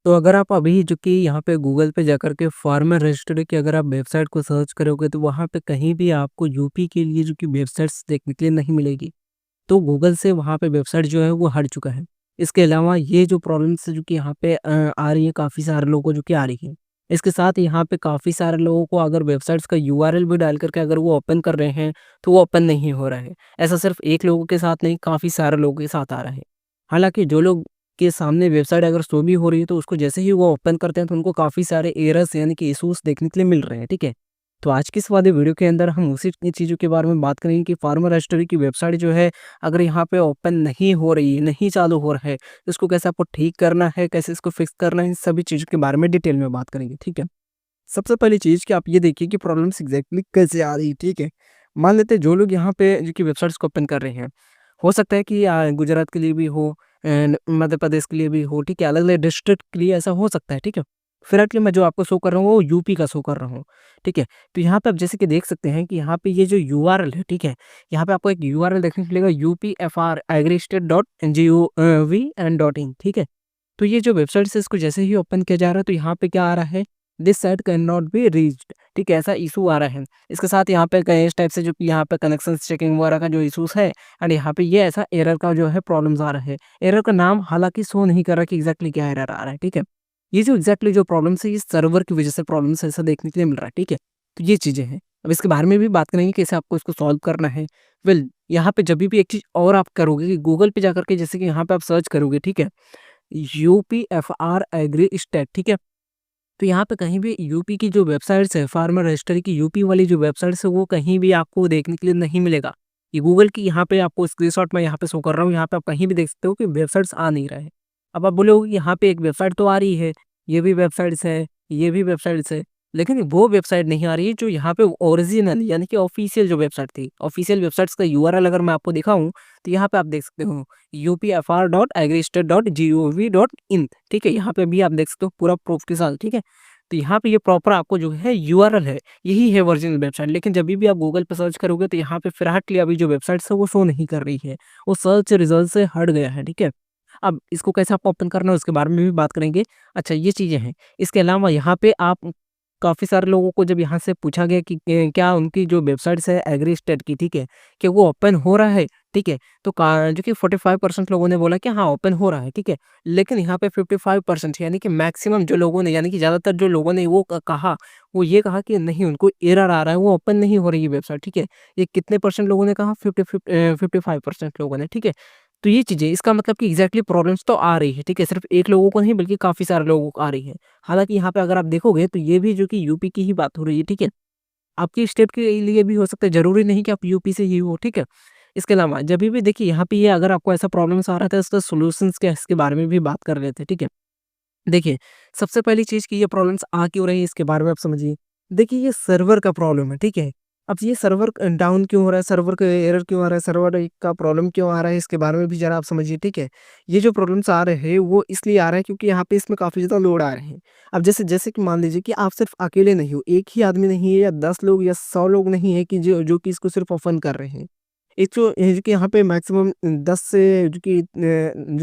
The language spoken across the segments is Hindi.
तो अगर आप अभी जो कि यहाँ पे गूगल पे जाकर के फार्मर रजिस्ट्री की अगर आप वेबसाइट को सर्च करोगे तो वहाँ पे कहीं भी आपको यूपी के लिए जो कि वेबसाइट्स देखने के लिए नहीं मिलेगी। तो गूगल से वहाँ पे वेबसाइट जो है वो हट चुका है। इसके अलावा ये जो प्रॉब्लम्स जो कि यहाँ पे आ रही है काफ़ी सारे लोगों को जो कि आ रही है। इसके साथ यहाँ पे काफ़ी सारे लोगों को अगर वेबसाइट्स का यूआरएल भी डाल करके अगर वो ओपन कर रहे हैं, तो वो ओपन नहीं हो रहा है। ऐसा सिर्फ़ एक लोगों के साथ नहीं, काफ़ी सारे लोगों के साथ आ रहा है। हालाँकि जो लोग के सामने वेबसाइट अगर शो भी हो रही है, तो उसको जैसे ही वो ओपन करते हैं, तो उनको काफ़ी सारे एरर्स यानी कि इश्यूज़ देखने के लिए मिल रहे हैं, ठीक है? तो आज की इस वाले वीडियो के अंदर हम उसी चीज़ों के बारे में बात करेंगे कि फार्मर रजिस्ट्री की वेबसाइट जो है, अगर यहाँ पे ओपन नहीं हो रही है, नहीं चालू हो रहा है, तो इसको कैसे आपको ठीक करना है, कैसे इसको फिक्स करना है, इन सभी चीज़ों के बारे में डिटेल में बात करेंगे, ठीक है? सबसे पहली चीज़ कि आप ये देखिए कि प्रॉब्लम्स एग्ज़ैक्टली कैसे आ रही है, ठीक है? मान लेते हैं जो लोग यहाँ पे जो कि वेबसाइट्स को ओपन कर रहे हैं, हो सकता है कि गुजरात के लिए भी हो एंड मध्य प्रदेश के लिए भी हो, ठीक है? अलग-अलग डिस्ट्रिक्ट के लिए ऐसा हो सकता है, ठीक है? फिलहाल मैं जो आपको शो कर रहा हूँ, वो यूपी का शो कर रहा हूँ, ठीक है? तो यहाँ पे आप जैसे कि देख सकते हैं कि यहाँ पे ये जो यूआरएल है, ठीक है? यहाँ पे आपको एक यूआरएल देखने को मिलेगा upfragristate.gov ठीक है? तो ये जो वेबसाइट है इसको जैसे ही ओपन किया जा रहा है तो यहाँ पे क्या आ रहा है, this site can not be reached ठीक है, ऐसा इशू आ रहा है। इसके साथ यहाँ पे कई इस टाइप से जो कि यहाँ पे कनेक्शंस चेकिंग वगैरह का जो इशूज़ है एंड यहाँ पे ये ऐसा एरर का जो है प्रॉब्लम्स आ रहा है। एरर का नाम हालाँकि शो नहीं कर रहा कि एग्ज़ैक्टली क्या एरर आ रहा है, ठीक है? ये जो एग्ज़ैक्टली जो प्रॉब्लम्स है ये सर्वर की वज़ह से प्रॉब्लम्स ऐसा देखने के लिए मिल रहा है, ठीक है? तो ये चीज़ें हैं। अब इसके बारे में भी बात करेंगे कैसे आपको इसको सॉल्व करना है। वेल यहाँ पे जभी भी एक चीज़ और आप करोगे कि गूगल पे जाकर के जैसे कि यहाँ पे आप सर्च करोगे, ठीक है? यूपीएफआर एग्री स्टेट ठीक है? तो यहाँ पे कहीं भी यूपी की जो वेबसाइट्स है फार्मर रजिस्ट्री की यूपी वाली जो वेबसाइट्स है वो कहीं भी आपको देखने के लिए नहीं मिलेगा। ये गूगल की यहाँ पे आपको स्क्रीनशॉट मैं यहाँ पे शो कर रहा हूँ, यहाँ पे आप कहीं भी देख सकते हो कि वेबसाइट्स आ नहीं रहे हैं। अब आप बोलोगे यहाँ पे एक वेबसाइट तो आ रही है, ये भी वेबसाइट्स है, ये भी वेबसाइट्स है, लेकिन वो वेबसाइट नहीं आ रही है जो यहाँ पे ओरिजिनल यानी कि ऑफिशियल जो वेबसाइट थी। ऑफिशियल वेबसाइट्स का यूआरएल अगर मैं आपको दिखाऊँ, तो यहाँ पे आप देख सकते हो upfr.agristate.gov.in ठीक है? यहाँ पे भी आप देख सकते हो पूरा प्रूफ के साथ, ठीक है? तो यहाँ पे ये प्रॉपर आपको जो है यूआरएल है, यही है ओरिजिनल वेबसाइट। लेकिन जभी भी आप गूगल पे सर्च करोगे तो यहाँ पे फिलहाल अभी जो वेबसाइट्स है वो शो नहीं कर रही है। वो सर्च रिजल्ट से हट गया है, ठीक है? अब इसको कैसे आपको ओपन करना है उसके बारे में भी बात करेंगे। अच्छा ये चीज़ें हैं। इसके अलावा यहाँ पे आप काफ़ी सारे लोगों को जब यहाँ से पूछा गया कि क्या उनकी जो वेबसाइट्स है एग्री स्टेट की, ठीक है? कि वो ओपन हो रहा है, ठीक है? तो का जो कि 45% लोगों ने बोला कि हाँ, ओपन हो रहा है, ठीक है? लेकिन यहाँ पे 55% यानी कि मैक्सिमम जो लोगों ने यानी कि ज़्यादातर जो लोगों ने वो कहा, वो ये कहा कि नहीं उनको एरर आ रहा है, वो ओपन नहीं हो रही है वेबसाइट, ठीक है? ये कितने परसेंट लोगों ने कहा 55% लोगों ने, ठीक है? तो ये चीज़ें इसका मतलब कि एग्ज़ैक्टली प्रॉब्लम्स तो आ रही है, ठीक है? सिर्फ़ एक लोगों को नहीं बल्कि काफ़ी सारे लोगों को आ रही है। हालाँकि यहाँ पे अगर आप देखोगे तो ये भी जो कि यूपी की ही बात हो रही है, ठीक है? आपकी स्टेट के लिए भी हो सकता है, ज़रूरी नहीं कि आप यूपी से ही हो, ठीक है? इसके अलावा जभी भी देखिए यहाँ पे ये अगर आपको ऐसा प्रॉब्लम्स आ रहा था इसका सॉल्यूशंस क्या है इसके बारे में भी बात कर लेते हैं, ठीक है? देखिए, सबसे पहली चीज़ कि ये प्रॉब्लम्स आ क्यों रही है इसके बारे में आप समझिए। देखिए ये सर्वर का प्रॉब्लम है, ठीक है? अब ये सर्वर डाउन क्यों हो रहा है, सर्वर का एरर क्यों आ रहा है, सर्वर का प्रॉब्लम क्यों आ रहा है इसके बारे में भी ज़रा आप समझिए, ठीक है? ये जो प्रॉब्लम्स आ रहे हैं वो इसलिए आ रहे हैं क्योंकि यहाँ पे इसमें काफ़ी ज़्यादा लोड आ रहे हैं। अब जैसे जैसे कि मान लीजिए कि आप सिर्फ़ अकेले नहीं हो, एक ही आदमी नहीं है या 10 लोग या 100 लोग नहीं है कि जो कि इसको सिर्फ़ ओपन कर रहे हैं। एक तो ये जो कि यहाँ पे मैक्सिमम 10 से जो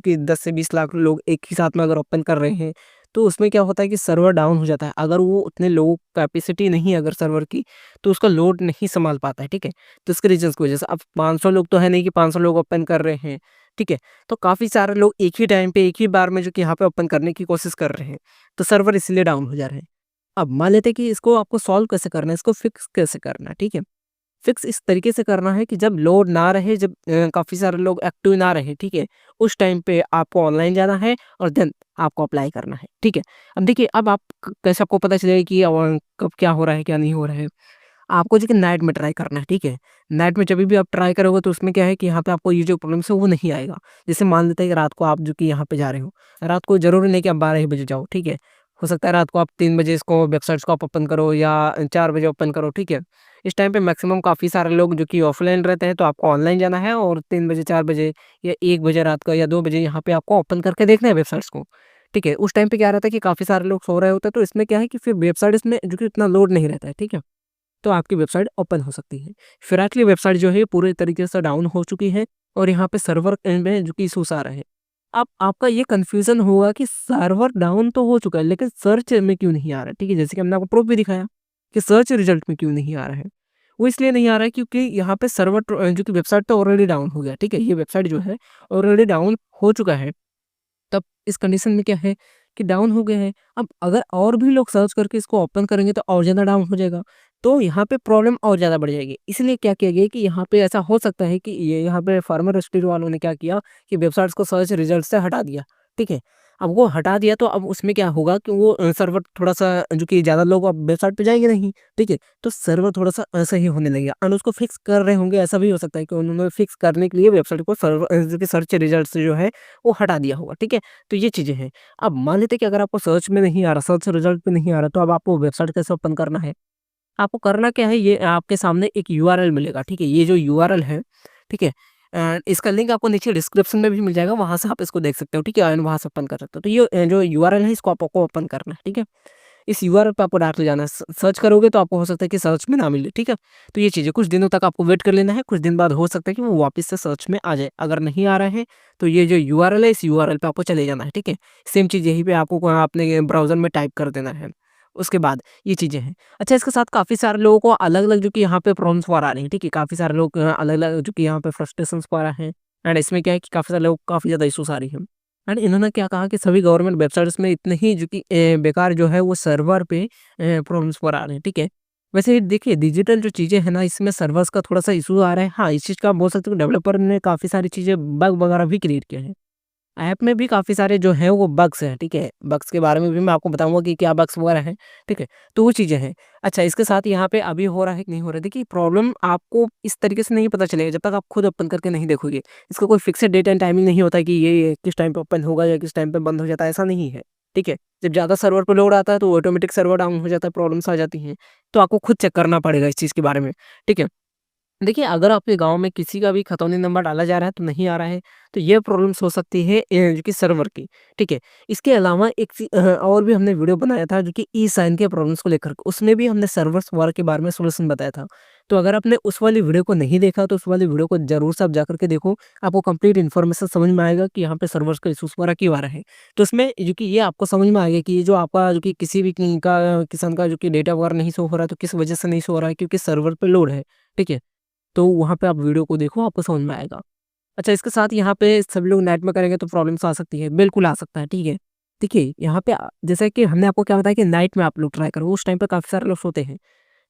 कि 10 से 20 लाख लोग एक ही साथ में अगर ओपन कर रहे हैं, तो उसमें क्या होता है कि सर्वर डाउन हो जाता है। अगर वो उतने लोगों कैपेसिटी नहीं है अगर सर्वर की, तो उसका लोड नहीं सँभाल पाता है, ठीक है? तो इसके रीज़न्स की वजह से अब 500 लोग तो है नहीं कि 500 लोग ओपन कर रहे हैं, ठीक है? तो काफ़ी सारे लोग एक ही टाइम पे, एक ही बार में जो कि यहाँ पे ओपन करने की कोशिश कर रहे हैं, तो सर्वर इसलिए डाउन हो जा रहे हैं। अब मान लेते हैं कि इसको आपको सॉल्व कैसे करना है, इसको फिक्स कैसे करना है, ठीक है? फिक्स इस तरीके से करना है कि जब लोड ना रहे, जब काफ़ी सारे लोग एक्टिव ना रहे, ठीक है? उस टाइम पे आपको ऑनलाइन जाना है और देन आपको अप्लाई करना है, ठीक है? अब देखिए अब आप क कैसे आपको पता चलेगा कि कब क्या हो रहा है, क्या नहीं हो रहा है? आपको जो कि नाइट में ट्राई करना है, ठीक है? नाइट में जभी भी आप ट्राई करोगे तो उसमें क्या है कि यहाँ पे आपको ये जो प्रॉब्लम्स है वो नहीं आएगा। जैसे मान लेते हैं कि रात को आप जो कि यहाँ पे जा रहे हो, रात को ज़रूरी नहीं कि आप 12 ही बजे जाओ, ठीक है? हो सकता है रात को आप 3 बजे इसको वेबसाइट्स को आप ओपन करो या 4 बजे ओपन करो, ठीक है? इस टाइम पे मैक्सिमम काफ़ी सारे लोग जो कि ऑफ़लाइन रहते हैं, तो आपको ऑनलाइन जाना है और 3 बजे, 4 बजे या 1 बजे रात को या 2 बजे यहाँ पे आपको ओपन करके देखना है वेबसाइट्स को, ठीक है? उस टाइम पे क्या रहता है कि काफ़ी सारे लोग सो रहे होते हैं, तो इसमें क्या है कि फिर वेबसाइट्स में जो कि इतना लोड नहीं रहता है, ठीक है? तो आपकी वेबसाइट ओपन हो सकती है। फिलहाल वेबसाइट जो है पूरे तरीके से डाउन हो चुकी है और यहाँ पे सर्वर में जो कि इश्यूज़ आ रहे हैं। अब आपका ये कन्फ्यूज़न होगा कि सर्वर डाउन तो हो चुका है, लेकिन सर्च में क्यों नहीं आ रहा है? ठीक है, जैसे कि हमने आपको प्रूफ़ भी दिखाया कि सर्च रिज़ल्ट में क्यों नहीं आ रहा है। वो इसलिए नहीं आ रहा है क्योंकि यहाँ पे सर्वर जो कि वेबसाइट तो ऑलरेडी डाउन हो गया, ठीक है? ये वेबसाइट जो है ऑलरेडी डाउन हो चुका है। तब इस कंडीशन में क्या है कि डाउन हो गए हैं। अब अगर और भी लोग सर्च करके इसको ओपन करेंगे तो और ज़्यादा डाउन हो जाएगा। तो यहाँ पे प्रॉब्लम और ज़्यादा बढ़ जाएगी। इसलिए क्या किया गया कि यहाँ पे ऐसा हो सकता है कि ये यहाँ पे फार्मर स्टोर वालों ने क्या किया कि वेबसाइट्स को सर्च रिजल्ट से हटा दिया, ठीक है? अब वो हटा दिया तो अब उसमें क्या होगा कि वो सर्वर थोड़ा-सा जो कि ज़्यादा लोग अब वेबसाइट पे जाएँगे नहीं, ठीक है? तो सर्वर थोड़ा-सा असही होने लगेगा एंड उसको फिक्स कर रहे होंगे, ऐसा भी हो सकता है कि उन्होंने फिक्स करने के लिए वेबसाइट को जो कि सर्च रिजल्ट से जो है वो हटा दिया होगा, ठीक है? तो ये चीज़ें हैं। अब मान लेते हैं कि अगर आपको सर्च में नहीं आ रहा, सर्च रिजल्ट में नहीं आ रहा, तो अब आपको वेबसाइट कैसे ओपन करना है? आपको करना क्या है, ये आपके सामने एक यूआरएल मिलेगा, ठीक है? ये जो यूआरएल है, ठीक है? इसका लिंक आपको नीचे डिस्क्रिप्शन में भी मिल जाएगा, वहाँ से आप इसको देख सकते हो, ठीक है? एंड वहाँ से ओपन कर सकते हो। तो ये जो यूआरएल है, इसको आपको ओपन करना है, ठीक है? इस यूआरएल पे आपको डायरेक्टली जाना है। सर्च करोगे तो आपको हो सकता है कि सर्च में ना मिले, ठीक है? तो ये चीज़ है, कुछ दिनों तक आपको वेट कर लेना है, कुछ दिन बाद हो सकता है कि वो वापस से सर्च में आ जाए। अगर नहीं आ रहा है, तो ये जो यूआरएल है, इस यूआरएल पे आपको चले जाना है, ठीक है? सेम चीज़ यहीं पे आपको अपने ब्राउज़र में टाइप कर देना है। उसके बाद ये चीज़ें हैं। अच्छा, इसके साथ काफ़ी सारे लोगों को अलग-अलग जो कि यहाँ पे प्रॉब्लम्स आ रही हैं, ठीक है? काफ़ी सारे लोग अलग-अलग जो कि यहाँ पे फ्रस्ट्रेशंस पा रहे हैं एंड इसमें क्या है कि काफ़ी सारे लोग काफ़ी ज़्यादा इश्यूज़ आ रही हैं। एंड इन्होंने क्या कहा कि सभी गवर्नमेंट वेबसाइट्स में इतने ही जो कि बेकार जो है वो सर्वर पे प्रॉब्लम्स पर आ रहे हैं, ठीक है? वैसे देखिए, डिजिटल जो चीज़ें हैं ना, इसमें सर्वर्स का थोड़ा-सा इश्यू आ रहा है। हाँ, इस चीज़ का आप बोल सकते हो कि डेवलपर ने काफ़ी सारी चीज़ें बग वगैरह भी क्रिएट किए हैं। ऐप में भी काफ़ी सारे जो हैं वो बग्स हैं, ठीक है? बग्स के बारे में भी मैं आपको बताऊँगा कि क्या बग्स वगैरह हैं, ठीक है? तो वो चीज़ें हैं। अच्छा, इसके साथ यहाँ पे अभी हो रहा है कि नहीं हो रहा है, देखिए प्रॉब्लम आपको इस तरीके से नहीं पता चलेगा जब तक आप खुद ओपन करके नहीं देखोगे। इसका कोई फिक्स्ड डेट एंड टाइमिंग नहीं होता कि ये किस टाइम पे ओपन होगा या किस टाइम पे बंद हो जाता है, ऐसा नहीं है, ठीक है? जब ज़्यादा सर्वर पे लोड आता है तो ऑटोमेटिक सर्वर डाउन हो जाता है, प्रॉब्लम्स आ जाती हैं। तो आपको खुद चेक करना पड़ेगा इस चीज़ के बारे में, ठीक है? देखिए, अगर आपके गाँव में किसी का भी खतौनी नंबर डाला जा रहा है तो नहीं आ रहा है, तो ये प्रॉब्लम्स हो सकती है जो कि सर्वर की, ठीक है? इसके अलावा एक और भी हमने वीडियो बनाया था जो कि ई-साइन के प्रॉब्लम्स को लेकर के, उसमें भी हमने सर्वर्स वगैरह के बारे में सॉल्यूशन बताया था। तो अगर आपने उस वाली वीडियो को नहीं देखा तो उस वाली वीडियो को ज़रूर से आप जाकर के देखो, आपको कंप्लीट इन्फॉर्मेशन समझ में आएगा कि यहाँ पे सर्वर्स का इश्यूज़ वगैरह क्यों आ रहे हैं। तो उसमें जो कि ये आपको समझ में आएगा कि ये जो आपका जो कि किसी भी किस्म का जो कि डेटा वगैरह नहीं शो हो रहा है, तो किस वजह से नहीं शो हो रहा है, क्योंकि सर्वर पे लोड है, ठीक है? तो वहाँ पे आप वीडियो को देखो, आपको समझ में आएगा। अच्छा, इसके साथ यहाँ पे सभी लोग नाइट में करेंगे तो प्रॉब्लम्स आ सकती है, बिल्कुल आ सकता है, ठीक है। देखिए, यहाँ पे जैसे कि हमने आपको क्या बताया कि नाइट में आप लोग ट्राई करो, उस टाइम पे काफ़ी सारे लोग सोते हैं।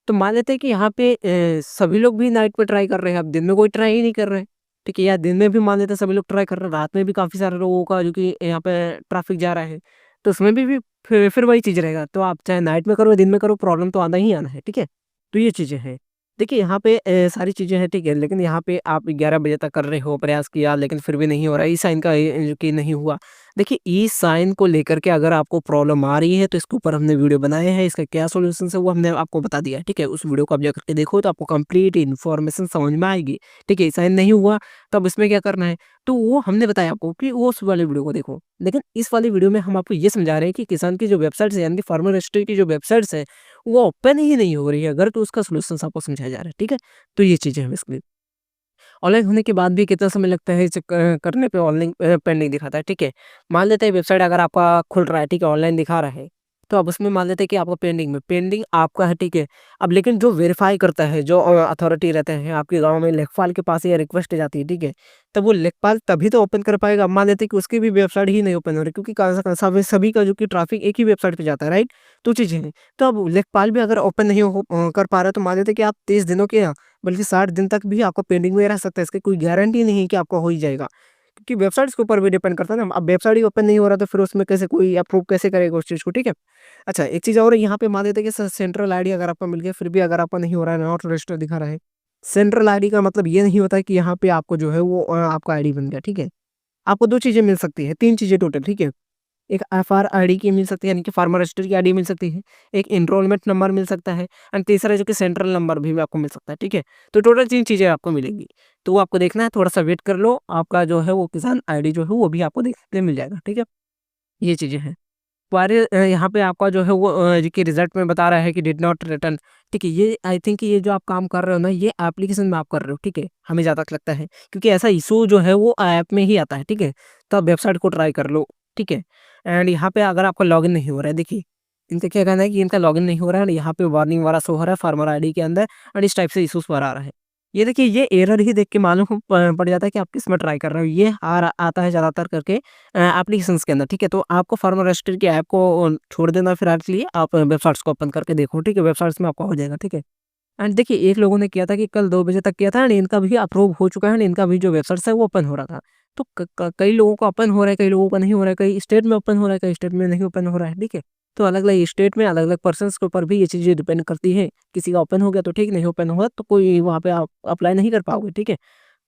तो मान लेते हैं कि यहाँ पे सभी लोग भी नाइट में ट्राई कर रहे हैं, अब दिन में कोई ट्राई ही नहीं कर रहे हैं, ठीक है। या दिन में भी मान लेते हैं सभी लोग ट्राई कर रहे हैं, रात में भी काफ़ी सारे लोगों का जो कि यहाँ पे ट्रैफिक जा रहा है, तो उसमें भी फिर वही चीज़ रहेगा। तो आप चाहे नाइट में करो या दिन में करो, प्रॉब्लम तो आना ही आना है, ठीक है। तो ये चीज़ें हैं। देखिए, यहाँ पे सारी चीज़ें हैं, ठीक है, लेकिन यहाँ पे आप 11 बजे तक कर रहे हो, प्रयास किया, लेकिन फिर भी नहीं हो रहा है, ई-साइन का जो कि नहीं हुआ। देखिए, ई-साइन को लेकर के अगर आपको प्रॉब्लम आ रही है, तो इसके ऊपर हमने वीडियो बनाए हैं, इसका क्या सॉल्यूशंस है वो हमने आपको बता दिया है, ठीक है? उस वीडियो को आप जाकर के देखो तो आपको कंप्लीट इन्फॉर्मेशन समझ में आएगी, ठीक है? ई-साइन नहीं हुआ, तब इसमें क्या करना है? तो वो हमने बताया आपको कि वो उस वाले वीडियो को देखो। लेकिन इस वाली वीडियो में हम आपको ये समझा रहे हैं कि किसान की जो वेबसाइट्स है, यानी कि फार्मर रजिस्ट्री की जो वेबसाइट्स है, वो ओपन ही नहीं हो रही है अगर, तो उसका सॉल्यूशंस आपको समझाया जा रहा है, ठीक है? तो ये चीज़ें हैं बेसिकली। ऑनलाइन होने के बाद भी कितना समय लगता है इसे करने पे, ऑनलाइन पेंडिंग दिखाता है, ठीक है। मान लेते हैं वेबसाइट अगर आपका खुल रहा है, ठीक है, ऑनलाइन दिखा रहा है, तो अब उसमें मान लेते हैं कि आपका पेंडिंग आपका है, ठीक है। अब लेकिन जो वेरीफाई करता है, जो अथॉरिटी रहते हैं आपके गाँव में, लेखपाल के पास ये रिक्वेस्ट जाती है, ठीक है। तब वो लेखपाल तभी तो ओपन कर पाएगा। अब मान लेते हैं कि उसकी भी वेबसाइट ही नहीं ओपन हो रही, क्योंकि सभी का जो कि ट्रैफिक एक ही वेबसाइट पे जाता है, राइट? तो चीज़ें हैं। तो अब लेखपाल भी अगर ओपन नहीं कर पा रहा है, तो मान लेते हैं कि आप 30 दिनों के बल्कि 60 दिन तक भी आपका पेंडिंग में रह सकता है, इसकी कोई गारंटी नहीं है कि आपका हो ही जाएगा। क्योंकि वेबसाइट्स के ऊपर भी डिपेंड करता है ना, अब वेबसाइट ही ओपन नहीं हो रहा तो फिर उसमें कैसे कोई अप्रूव कैसे करेगा उस चीज़ को, ठीक है? अच्छा, एक चीज़ और है, यहाँ पे मान लेते हैं कि सेंट्रल आईडी अगर आपका मिल गया, फिर भी अगर आपका नहीं हो रहा है, नॉट रजिस्टर्ड दिखा रहा है। सेंट्रल आईडी का मतलब ये नहीं होता है कि यहाँ पे आपको जो है वो आपका आईडी बन गया, ठीक है? आपको 2 चीज़ें मिल सकती हैं, 3 चीज़ें टोटल, ठीक है? एक एफआर आईडी की मिल सकती है, यानी कि फार्मर रजिस्टर की आईडी मिल सकती है, एक एनरोलमेंट नंबर मिल सकता है एंड तीसरा जो कि सेंट्रल नंबर भी आपको मिल सकता है, ठीक है? तो टोटल 3 चीज़ें आपको मिलेंगी। तो वो आपको देखना है, थोड़ा-सा वेट कर लो, आपका जो है वो किसान आईडी जो है वो भी आपको देखने मिल जाएगा, ठीक है? ये चीज़ें हैं। एक्सपायरी यहाँ पे आपका जो है वो देखिए रिजल्ट में बता रहा है कि डिड नॉट रिटर्न। ठीक है, ये आई थिंक ये जो आप काम कर रहे हो ना, ये एप्लीकेशन में आप कर रहे हो, ठीक है, हमें ज़्यादा लगता है, क्योंकि ऐसा इशू जो है वो ऐप में ही आता है, ठीक है। तो आप वेबसाइट को ट्राई कर लो, ठीक है। एंड यहाँ पे अगर आपका लॉगिन नहीं हो रहा है, देखिए इनका क्या कहना है कि इनका लॉगिन नहीं हो रहा है, और यहाँ पे वार्निंग वाला शो हो रहा है फार्मर आईडी के अंदर, और इस टाइप से इश्यूज पर आ रहा है। ये देखिए, ये एरर ही देख के मालूम पड़ जाता है कि आप किसमें ट्राई कर रहे हो। ये आता है ज़्यादातर करके एप्लीकेशंस के अंदर, ठीक है। तो आपको फार्मर रजिस्ट्री की ऐप को छोड़ देना फिलहाल के लिए, आप वेबसाइट्स को ओपन करके देखो, ठीक है। वेबसाइट्स में आपका हो जाएगा, ठीक है। एंड देखिए, एक लोगों ने किया था कि कल 2 बजे तक किया था, एंड इनका भी अप्रूव हो चुका है, एंड इनका भी जो वेबसाइट्स है वो ओपन हो रहा था। तो कई लोगों का ओपन हो रहा है, कई लोगों का नहीं हो रहा है, कई स्टेट में ओपन हो रहा है, कई स्टेट में नहीं ओपन हो रहा है, ठीक है। तो अलग-अलग स्टेट में अलग-अलग पर्सन्स के ऊपर भी ये चीज़ें डिपेंड करती हैं। किसी का ओपन हो गया तो ठीक, नहीं ओपन हुआ तो कोई वहाँ पे आप अप्लाई नहीं कर पाओगे, ठीक है।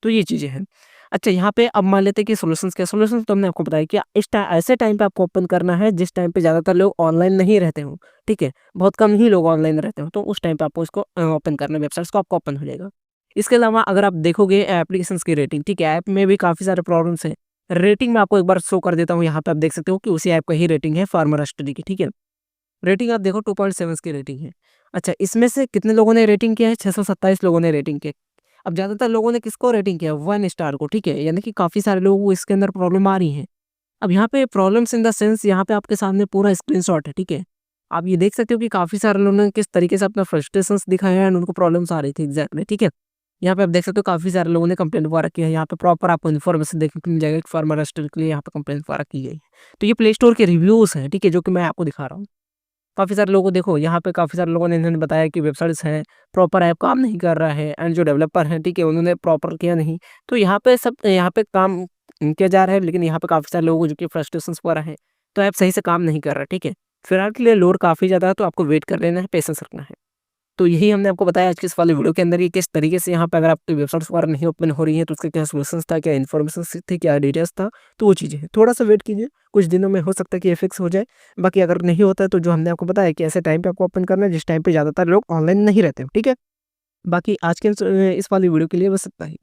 तो ये चीज़ें हैं। अच्छा, यहाँ पे अब मान लेते हैं कि सॉल्यूशंस क्या, सॉल्यूशंस तो हमने आपको बताया कि ऐसे टाइम पे आपको ओपन करना है जिस टाइम पे ज़्यादातर लोग ऑनलाइन नहीं रहते हों, ठीक है। बहुत कम ही लोग ऑनलाइन रहते हो, तो उस टाइम पे आपको इसको ओपन करना है, वेबसाइट्स को आपका ओपन हो जाएगा। इसके अलावा अगर आप देखोगे एप्लीकेशंस की रेटिंग, ठीक है, ऐप में भी काफ़ी सारे प्रॉब्लम्स हैं। रेटिंग मैं आपको एक बार शो कर देता हूँ, यहाँ पे आप देख सकते हो कि उसी ऐप का ही रेटिंग है फार्मर स्टडी की, ठीक है। रेटिंग आप देखो 2.7 की रेटिंग है। अच्छा, इसमें से कितने लोगों ने रेटिंग किया है? 627 लोगों ने रेटिंग किया। अब ज़्यादातर लोगों ने किसको रेटिंग किया? 1 स्टार को, ठीक है? यानी कि काफ़ी सारे लोगों को इसके अंदर प्रॉब्लम आ रही है। अब यहाँ पे प्रॉब्लम्स इन द सेंस, यहाँ पे आपके सामने पूरा स्क्रीनशॉट है, ठीक है? आप ये देख सकते हो कि काफ़ी सारे लोगों ने किस तरीके से अपना फ्रस्ट्रेशंस दिखाया है, एंड उनको प्रॉब्लम्स आ रही थी एग्ज़ैक्टली, ठीक है? यहाँ पे आप देख सकते हो काफ़ी सारे लोगों ने कंप्लेंट वगैरह की है। यहाँ पे प्रॉपर आपको इन्फॉर्मेशन देखने को मिल जाएगा कि फार्मर रजिस्टर के लिए यहाँ पे कंप्लेंट वगैरह की गई है। तो ये प्ले स्टोर के रिव्यूज़ हैं, ठीक है? जो कि मैं आपको दिखा रहा हूँ। काफ़ी सारे लोगों को देखो, यहाँ पे काफ़ी सारे लोगों ने इन्होंने बताया कि वेबसाइट्स हैं, प्रॉपर ऐप काम नहीं कर रहा है, एंड जो डेवलपर हैं, ठीक है, उन्होंने प्रॉपर किया नहीं। तो यहाँ पे काम किया जा रहा है, लेकिन यहाँ पे काफ़ी सारे लोगों को जो कि फ्रस्ट्रेशंस वगैरह हैं, तो ऐप सही से काम नहीं कर रहा, ठीक है। फिलहाल के लिए लोड काफ़ी ज़्यादा है, तो आपको वेट कर लेना है, पेशेंस रखना है। तो यही हमने आपको बताया आज के इस वाले वीडियो के अंदर, ये किस तरीके से यहाँ पे अगर आपकी वेबसाइट्स वगैरह नहीं ओपन हो रही है तो उसका क्या सॉल्यूशंस था, क्या इन्फॉर्मेशन थी, क्या डिटेल्स था, तो वो चीज़ें हैं। थोड़ा-सा वेट कीजिए, कुछ दिनों में हो सकता है कि ये फिक्स हो जाए। बाकी अगर नहीं होता है तो जो हमने आपको बताया कि ऐसे टाइम पे आपको ओपन करना है जिस टाइम पे ज़्यादातर लोग ऑनलाइन नहीं रहते हो, ठीक है? बाकी आज के इस वाली वीडियो के लिए बस इतना ही।